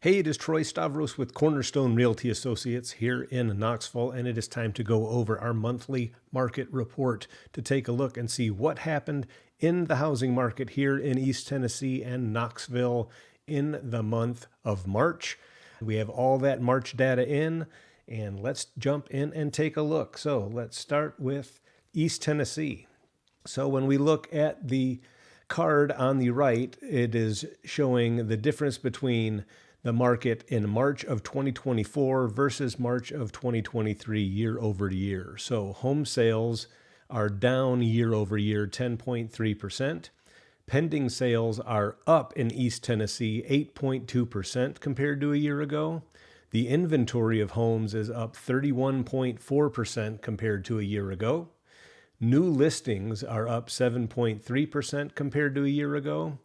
Hey, it is Troy Stavros with Cornerstone Realty Associates here in Knoxville, and it is time to go over our monthly market report to take a look and see what happened in the housing market here in East Tennessee and Knoxville in the month of March. We have all that March data in, and let's jump in and take a look. So let's start with East Tennessee. So when we look at the card on the right, it is showing the difference between the market in March of 2024 versus March of 2023 year over year. So home sales are down year over year 10.3%. Pending sales are up in East Tennessee 8.2% compared to a year ago. The inventory of homes is up 31.4% compared to a year ago. New listings are up 7.3% compared to a year ago.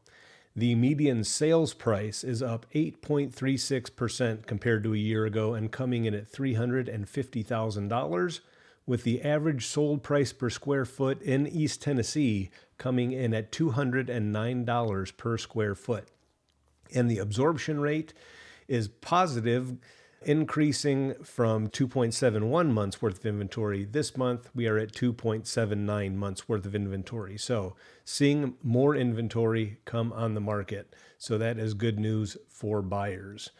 The median sales price is up 8.36% compared to a year ago and coming in at $350,000, with the average sold price per square foot in East Tennessee coming in at $209 per square foot. And the absorption rate is positive, increasing from 2.71 months worth of inventory. This month, we are at 2.79 months worth of inventory. So seeing more inventory come on the market. So that is good news for buyers.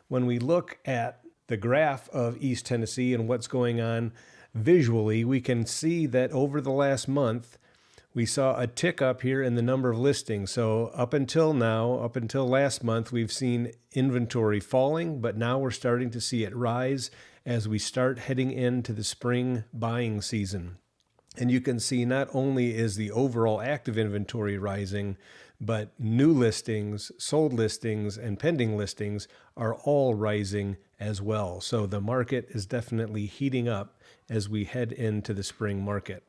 When we look at the graph of East Tennessee and what's going on visually, we can see that over the last month, we saw a tick up here in the number of listings. So up until last month, we've seen inventory falling, but now we're starting to see it rise as we start heading into the spring buying season. And you can see not only is the overall active inventory rising, but new listings, sold listings, and pending listings are all rising as well. So the market is definitely heating up as we head into the spring market.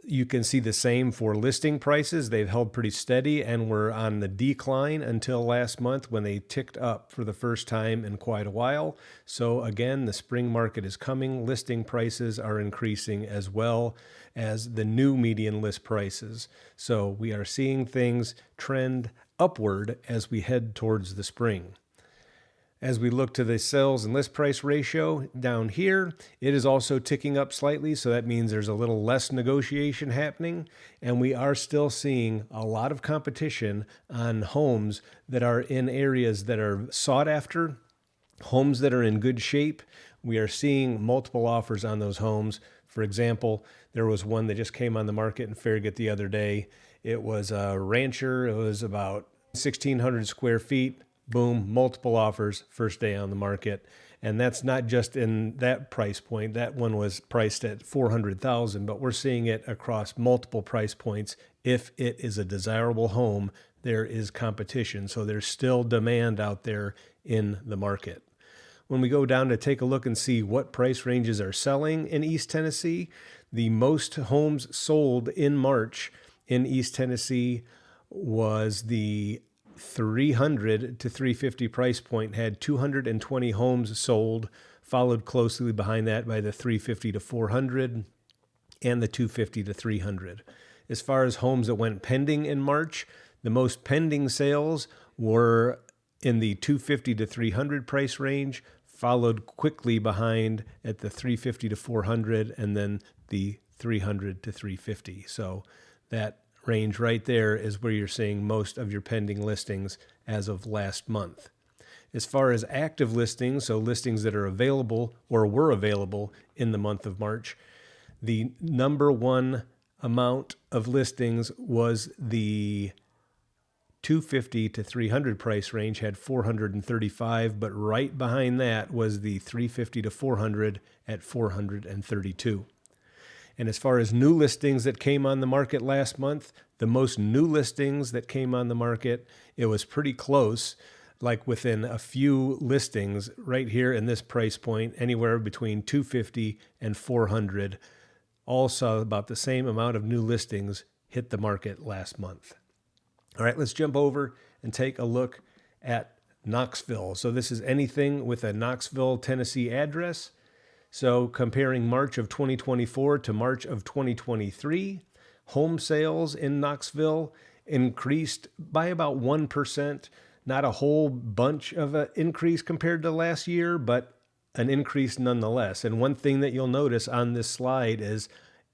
You can see the same for listing prices. They've held pretty steady and were on the decline until last month when they ticked up for the first time in quite a while. So again, the spring market is coming. Listing prices are increasing as well as the new median list prices. So we are seeing things trend upward as we head towards the spring. As we look to the sales and list price ratio down here, it is also ticking up slightly. So that means there's a little less negotiation happening. And we are still seeing a lot of competition on homes that are in areas that are sought after, homes that are in good shape. We are seeing multiple offers on those homes. For example, there was one that just came on the market in Farragut the other day. It was a rancher. It was about 1,600 square feet. Boom, multiple offers, first day on the market. And that's not just in that price point. That one was priced at $400,000, but we're seeing it across multiple price points. If it is a desirable home, there is competition. So there's still demand out there in the market. When we go down to take a look and see what price ranges are selling in East Tennessee, the most homes sold in March in East Tennessee was the 300 to 350 price point, had 220 homes sold, followed closely behind that by the 350 to 400 and the 250 to 300. As far as homes that went pending in March, the most pending sales were in the 250 to 300 price range, followed quickly behind at the 350 to 400 and then the 300 to 350. So that range right there is where you're seeing most of your pending listings as of last month. As far as active listings, so listings that are available or were available in the month of March, the number one amount of listings was the 250 to 300 price range, had 435, but right behind that was the 350 to 400 at 432. And as far as new listings that came on the market last month, the most new listings that came on the market, it was pretty close, like within a few listings right here in this price point, anywhere between 250 and 400, all saw about the same amount of new listings hit the market last month. All right, let's jump over and take a look at Knoxville. So this is anything with a Knoxville, Tennessee address. So comparing March of 2024 to March of 2023, home sales in Knoxville increased by about 1%. Not a whole bunch of an increase compared to last year, but an increase nonetheless. And one thing that you'll notice on this slide is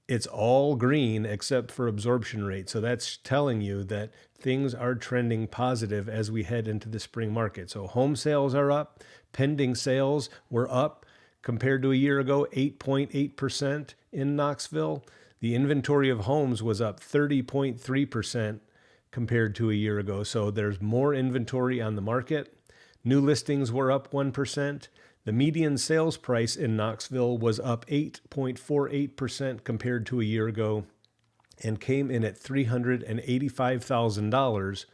it's all green except for absorption rate. So that's telling you that things are trending positive as we head into the spring market. So home sales are up, pending sales were up compared to a year ago, 8.8% in Knoxville. The inventory of homes was up 30.3% compared to a year ago. So there's more inventory on the market. New listings were up 1%. The median sales price in Knoxville was up 8.48% compared to a year ago and came in at $385,000,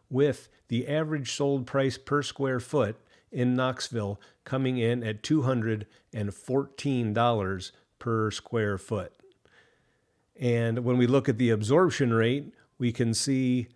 with the average sold price per square foot in Knoxville coming in at $214 per square foot. And when we look at the absorption rate, we can see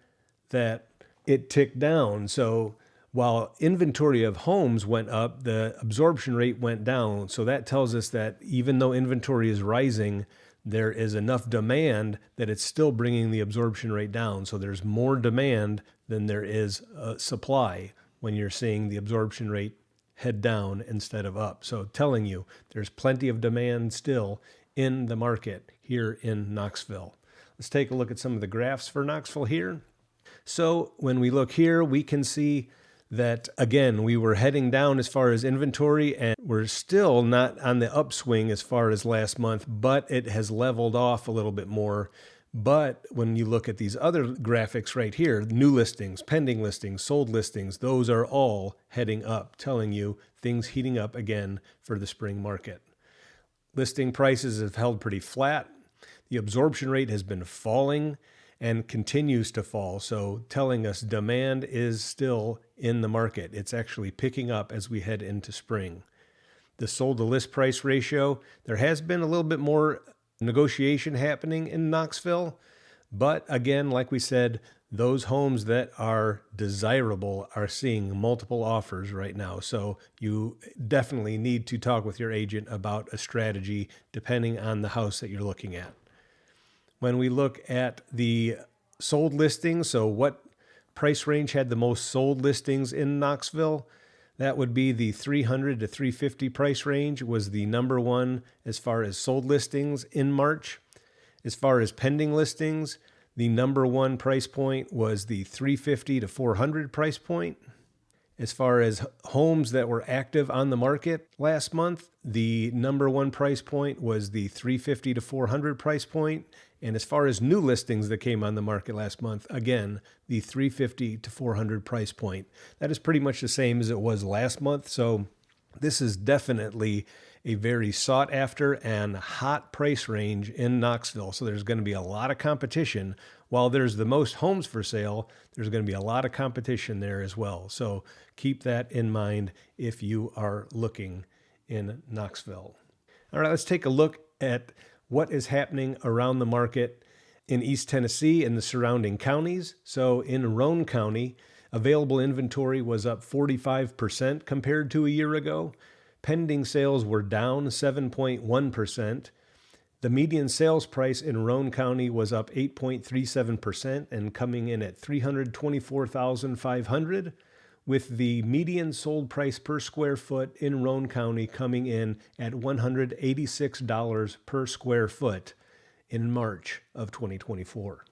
that it ticked down. So while inventory of homes went up, the absorption rate went down. So that tells us that even though inventory is rising, there is enough demand that it's still bringing the absorption rate down. So there's more demand than there is supply when you're seeing the absorption rate head down instead of up. So telling you there's plenty of demand still in the market here in Knoxville. Let's take a look at some of the graphs for Knoxville here. So when we look here, we can see that, again, we were heading down as far as inventory, and we're still not on the upswing as far as last month, but it has leveled off a little bit more. But when you look at these other graphics right here, new listings, pending listings, sold listings, those are all heading up, telling you things heating up again for the spring market. Listing prices have held pretty flat. The absorption rate has been falling and continues to fall, so telling us demand is still in the market. It's actually picking up as we head into spring. The sold to list price ratio, there has been a little bit more negotiation happening in Knoxville, but again, like we said, those homes that are desirable are seeing multiple offers right now. So you definitely need to talk with your agent about a strategy depending on the house that you're looking at. When we look at the sold listings, so what price range had the most sold listings in Knoxville? That would be the $300 to $350 price range was the number one as far as sold listings in March. As far as pending listings, the number one price point was the $350 to $400 price point. As far as homes that were active on the market last month, the number one price point was the $350 to $400 price point. And as far as new listings that came on the market last month, again, the $350 to $400 price point. That is pretty much the same as it was last month. So this is definitely a very sought after and hot price range in Knoxville. So there's going to be a lot of competition. While there's the most homes for sale, there's going to be a lot of competition there as well. So keep that in mind if you are looking in Knoxville. All right, let's take a look at what is happening around the market in East Tennessee and the surrounding counties. So in Roane County, available inventory was up 45% compared to a year ago. Pending sales were down 7.1%. The median sales price in Roane County was up 8.37% and coming in at $324,500, with the median sold price per square foot in Roane County coming in at $186 per square foot in March of 2024.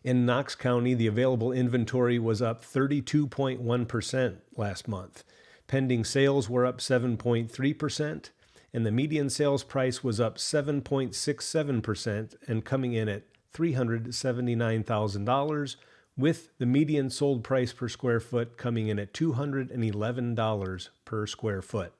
In Knox County, the available inventory was up 32.1% last month. Pending sales were up 7.3%, and the median sales price was up 7.67% and coming in at $379,000, with the median sold price per square foot coming in at $211 per square foot.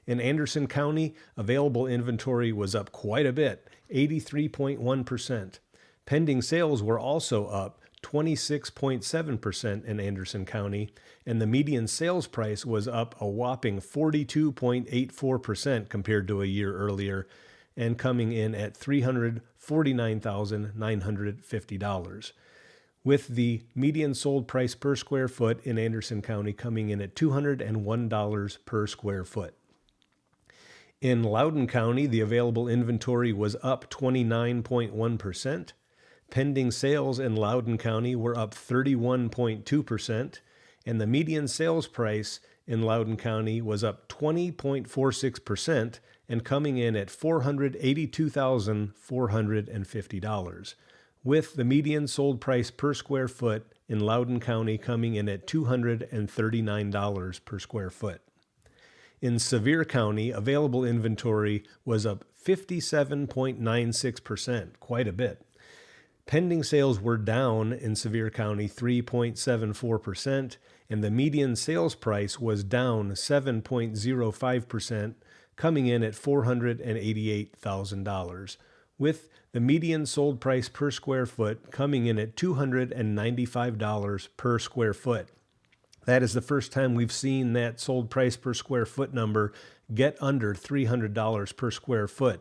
In Anderson County, available inventory was up quite a bit, 83.1%. Pending sales were also up 26.7% in Anderson County, and the median sales price was up a whopping 42.84% compared to a year earlier, and coming in at $349,950, with the median sold price per square foot in Anderson County coming in at $201 per square foot. In Loudoun County, the available inventory was up 29.1%. Pending sales in Loudoun County were up 31.2%, and the median sales price in Loudoun County was up 20.46% and coming in at $482,450, with the median sold price per square foot in Loudoun County coming in at $239 per square foot. In Sevier County, available inventory was up 57.96%, quite a bit. Pending sales were down in Sevier County 3.74%, and the median sales price was down 7.05%, coming in at $488,000, with the median sold price per square foot coming in at $295 per square foot. That is the first time we've seen that sold price per square foot number get under $300 per square foot,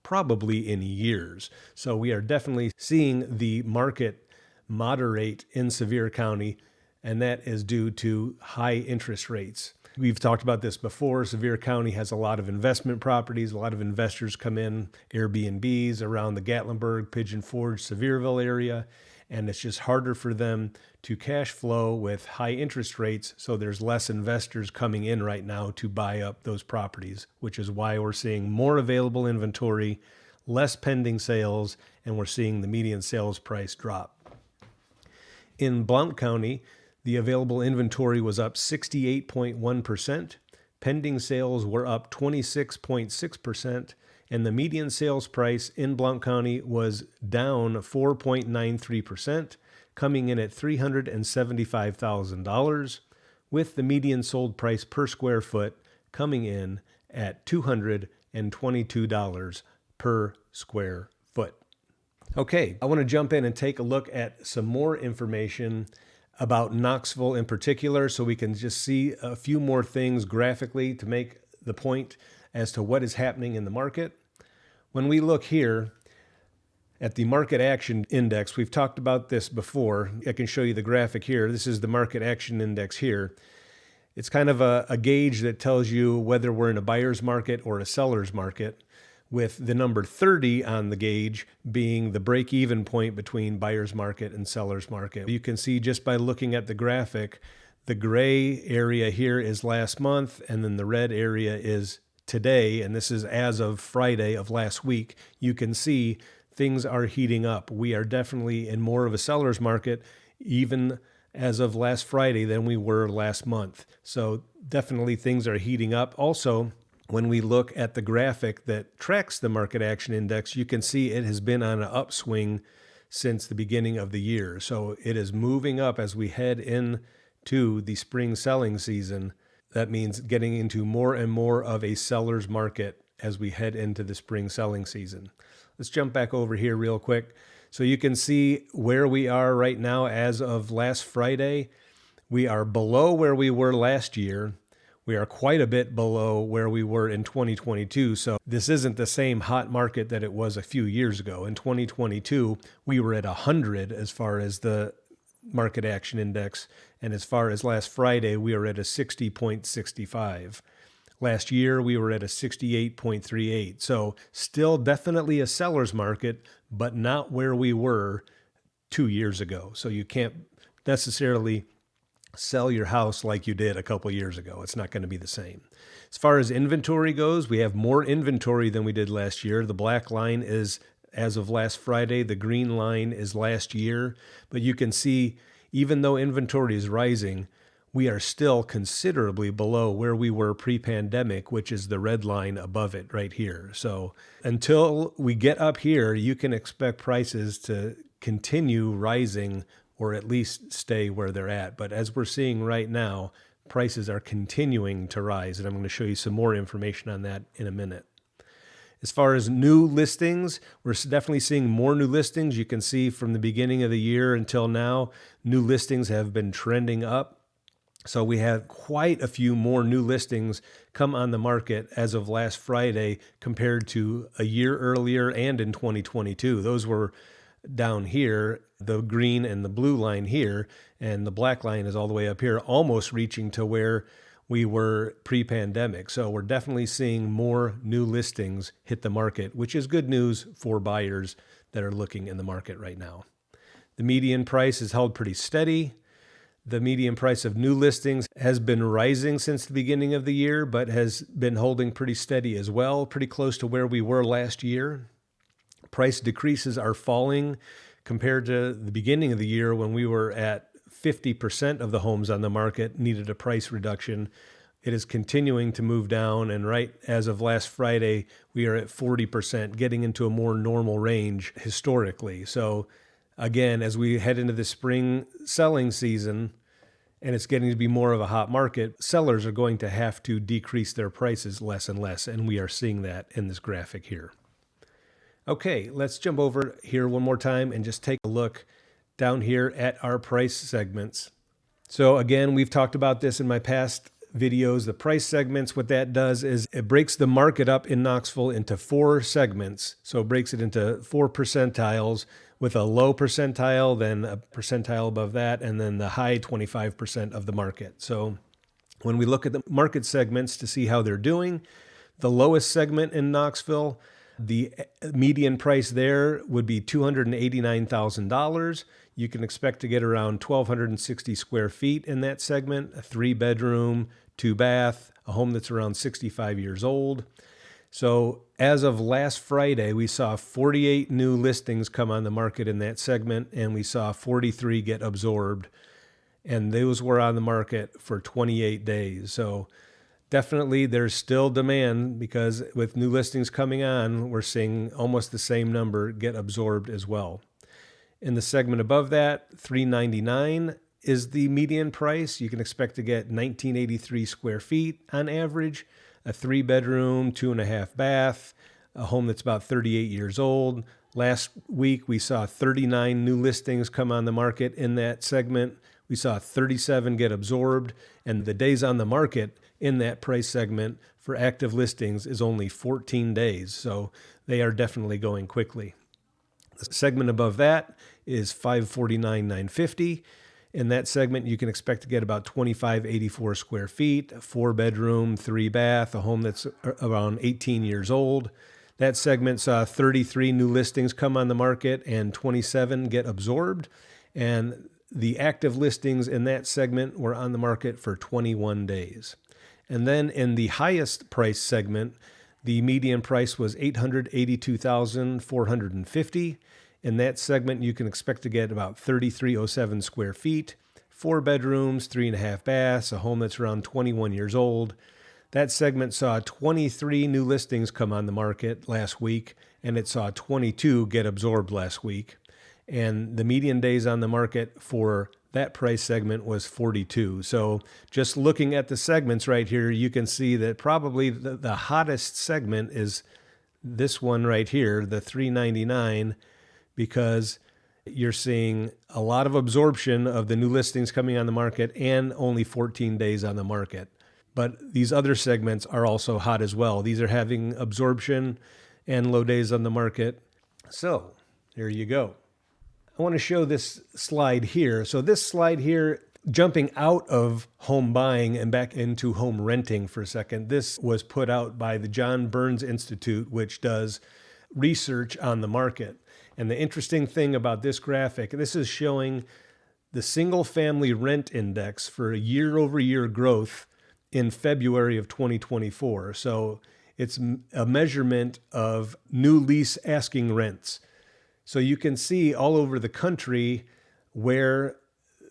probably in years. So we are definitely seeing the market moderate in Sevier County, and that is due to high interest rates. We've talked about this before. Sevier County has a lot of investment properties. A lot of investors come in, Airbnbs around the Gatlinburg, Pigeon Forge, Sevierville area, and it's just harder for them to cash flow with high interest rates. So there's less investors coming in right now to buy up those properties, which is why we're seeing more available inventory, less pending sales, and we're seeing the median sales price drop. In Blount County, the available inventory was up 68.1%, pending sales were up 26.6%, and the median sales price in Blount County was down 4.93%, coming in at $375,000, with the median sold price per square foot coming in at $222 per square foot. Okay, I want to jump in and take a look at some more information about Knoxville in particular, so we can just see a few more things graphically to make the point as to what is happening in the market. When we look here at the market action index, we've talked about this before. I can show you the graphic here. This is the market action index here. It's kind of a gauge that tells you whether we're in a buyer's market or a seller's market, with the number 30 on the gauge being the break-even point between buyer's market and seller's market. You can see just by looking at the graphic, the gray area here is last month, and then the red area is today, and this is as of Friday of last week. You can see things are heating up. We are definitely in more of a seller's market, even as of last Friday, than we were last month. So definitely things are heating up. Also, when we look at the graphic that tracks the market action index, you can see it has been on an upswing since the beginning of the year. So it is moving up as we head into the spring selling season. That means getting into more and more of a seller's market as we head into the spring selling season. Let's jump back over here real quick. So you can see where we are right now as of last Friday. We are below where we were last year. We are quite a bit below where we were in 2022. So this isn't the same hot market that it was a few years ago. In 2022, we were at 100 as far as the market action index. And as far as last Friday, we were at a 60.65. Last year, we were at a 68.38. So still definitely a seller's market, but not where we were 2 years ago. So you can't necessarily sell your house like you did a couple years ago. It's not going to be the same. As far as inventory goes, we have more inventory than we did last year. The black line is as of last Friday. The green line is last year. But you can see, even though inventory is rising, we are still considerably below where we were pre-pandemic, which is the red line above it right here. So until we get up here, you can expect prices to continue rising or at least stay where they're at. But as we're seeing right now, prices are continuing to rise, and I'm going to show you some more information on that in a minute. As far as new listings, we're definitely seeing more new listings. You can see from the beginning of the year until now, new listings have been trending up. So we had quite a few more new listings come on the market as of last Friday compared to a year earlier and in 2022. Those were down here, the green and the blue line here, and the black line is all the way up here, almost reaching to where we were pre-pandemic. So we're definitely seeing more new listings hit the market, which is good news for buyers that are looking in the market right now. The median price is held pretty steady. The median price of new listings has been rising since the beginning of the year, but has been holding pretty steady as well, pretty close to where we were last year. Price decreases are falling compared to the beginning of the year when we were at 50% of the homes on the market needed a price reduction. It is continuing to move down, and right as of last Friday, we are at 40%, getting into a more normal range historically. So again, as we head into the spring selling season, and it's getting to be more of a hot market, sellers are going to have to decrease their prices less and less, and we are seeing that in this graphic here. Okay, let's jump over here one more time and just take a look down here at our price segments. So again, we've talked about this in my past videos. The price segments, what that does is it breaks the market up in Knoxville into 4 segments. So it breaks it into 4 percentiles, with a low percentile, then a percentile above that, and then the high 25% of the market. So when we look at the market segments to see how they're doing, the lowest segment in Knoxville, the median price there would be $289,000. You can expect to get around 1,260 square feet in that segment, a 3-bedroom, 2-bath, a home that's around 65 years old. So as of last Friday, we saw 48 new listings come on the market in that segment, and we saw 43 get absorbed. And those were on the market for 28 days. So definitely there's still demand, because with new listings coming on, we're seeing almost the same number get absorbed as well. In the segment above that, $399 is the median price. You can expect to get 1,983 square feet on average, a 3-bedroom, 2.5-bath, a home that's about 38 years old. Last week, we saw 39 new listings come on the market in that segment. We saw 37 get absorbed, and the days on the market in that price segment for active listings is only 14 days. So they are definitely going quickly. The segment above that is $549,950. In that segment, you can expect to get about 2,584 square feet, a 4-bedroom, 3-bath, a home that's around 18 years old. That segment saw 33 new listings come on the market and 27 get absorbed. And the active listings in that segment were on the market for 21 days. And then in the highest price segment, the median price was $882,450. In that segment, you can expect to get about 3,307 square feet, 4 bedrooms, 3.5 baths, a home that's around 21 years old. That segment saw 23 new listings come on the market last week, and it saw 22 get absorbed last week. And the median days on the market for that price segment was 42. So just looking at the segments right here, you can see that probably the hottest segment is this one right here, the $399, because you're seeing a lot of absorption of the new listings coming on the market and only 14 days on the market. But these other segments are also hot as well. These are having absorption and low days on the market. So there you go. I want to show this slide here. So this slide here, jumping out of home buying and back into home renting for a second, this was put out by the John Burns Institute, which does research on the market. And the interesting thing about this graphic, this is showing the single family rent index for a year-over-year growth in February of 2024. So it's a measurement of new lease asking rents. So you can see all over the country where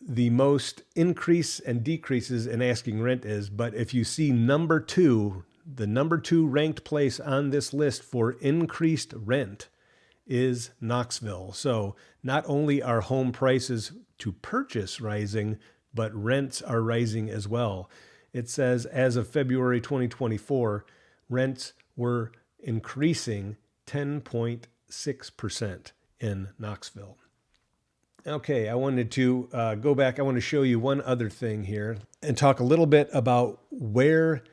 the most increase and decreases in asking rent is. But if you see number 2, the number 2 ranked place on this list for increased rent is Knoxville. So not only are home prices to purchase rising, but rents are rising as well. It says as of February 2024, rents were increasing 10.6% in Knoxville. Okay, I wanted to go back. I want to show you one other thing here and talk a little bit about where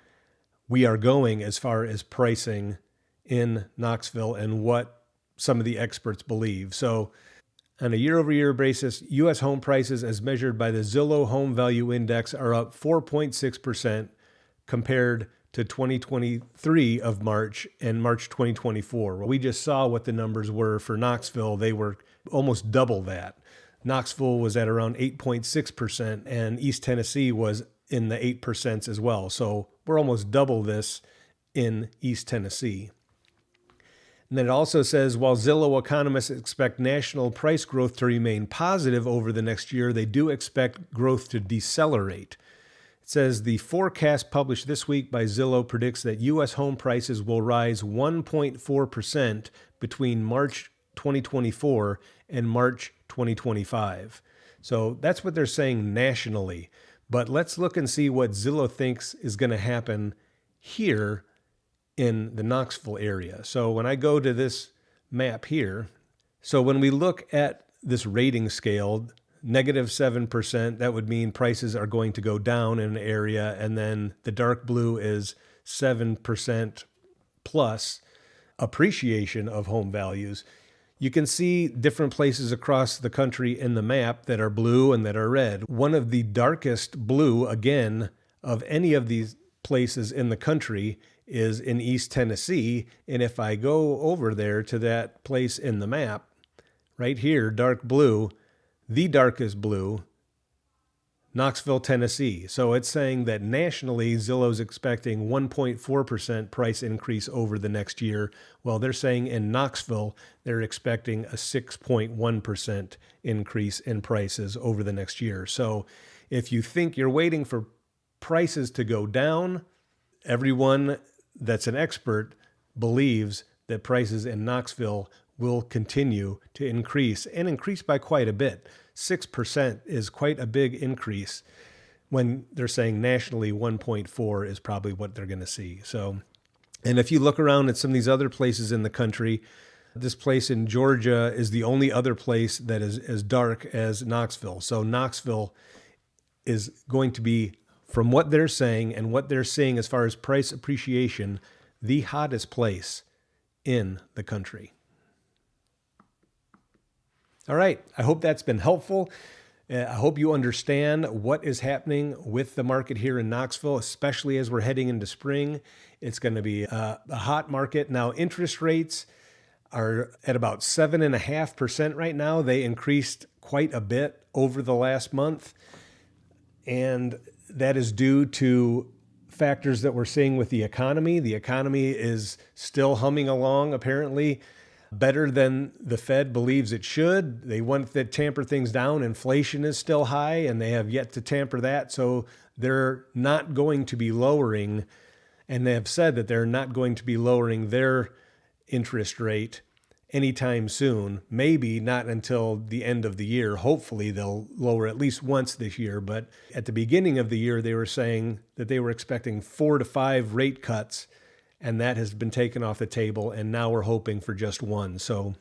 we are going as far as pricing in Knoxville and what some of the experts believe. So on a year-over-year basis, U.S. home prices as measured by the Zillow Home Value Index are up 4.6% compared to 2023 of March and March 2024. Well, we just saw what the numbers were for Knoxville. They were almost double that. Knoxville was at around 8.6%, and East Tennessee was in the 8% as well. So we're almost double this in East Tennessee. And then it also says, while Zillow economists expect national price growth to remain positive over the next year, they do expect growth to decelerate. It says the forecast published this week by Zillow predicts that U.S. home prices will rise 1.4% between March 2024 and March 2025. So that's what they're saying nationally. But let's look and see what Zillow thinks is going to happen here in the Knoxville area. So when I go to this map here, so when we look at this rating scale, -7%, that would mean prices are going to go down in an area, and then the dark blue is 7% plus appreciation of home values. You can see different places across the country in the map that are blue and that are red. One of the darkest blue, again, of any of these places in the country is in East Tennessee. And if I go over there to that place in the map, right here, dark blue, the darkest blue, Knoxville, Tennessee. So it's saying that nationally, Zillow's expecting 1.4% price increase over the next year. Well, they're saying in Knoxville, they're expecting a 6.1% increase in prices over the next year. So if you think you're waiting for prices to go down, everyone that's an expert believes that prices in Knoxville will continue to increase, and increase by quite a bit. 6% is quite a big increase when they're saying nationally 1.4 is probably what they're going to see. So, and if you look around at some of these other places in the country, this place in Georgia is the only other place that is as dark as Knoxville. So Knoxville is going to be, from what they're saying and what they're seeing as far as price appreciation, the hottest place in the country. All right, I hope that's been helpful. I hope you understand what is happening with the market here in Knoxville, especially as we're heading into spring. It's going to be a hot market. Now, interest rates are at about 7.5% right now. They increased quite a bit over the last month, and that is due to factors that we're seeing with the economy. The economy is still humming along, apparently, better than the Fed believes it should. They want to tamper things down. Inflation is still high, and they have yet to tamper that. So they're not going to be lowering, and they have said that they're not going to be lowering their interest rate anytime soon. Maybe not until the end of the year. Hopefully they'll lower at least once this year. But at the beginning of the year, they were saying that they were expecting 4 to 5 rate cuts, and that has been taken off the table, and now we're hoping for just one. So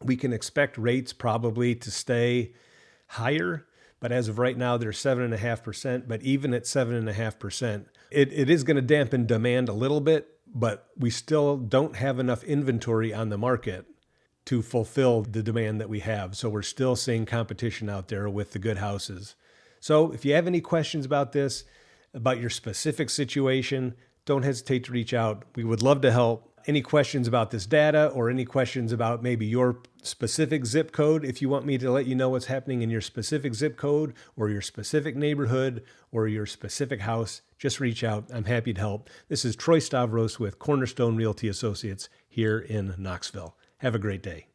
we can expect rates probably to stay higher, but as of right now, they're 7.5%. But even at 7.5%, it is going to dampen demand a little bit, but we still don't have enough inventory on the market to fulfill the demand that we have. So we're still seeing competition out there with the good houses. So if you have any questions about this, about your specific situation, don't hesitate to reach out. We would love to help. Any questions about this data, or any questions about maybe your specific zip code, if you want me to let you know what's happening in your specific zip code or your specific neighborhood or your specific house, just reach out. I'm happy to help. This is Troy Stavros with Cornerstone Realty Associates here in Knoxville. Have a great day.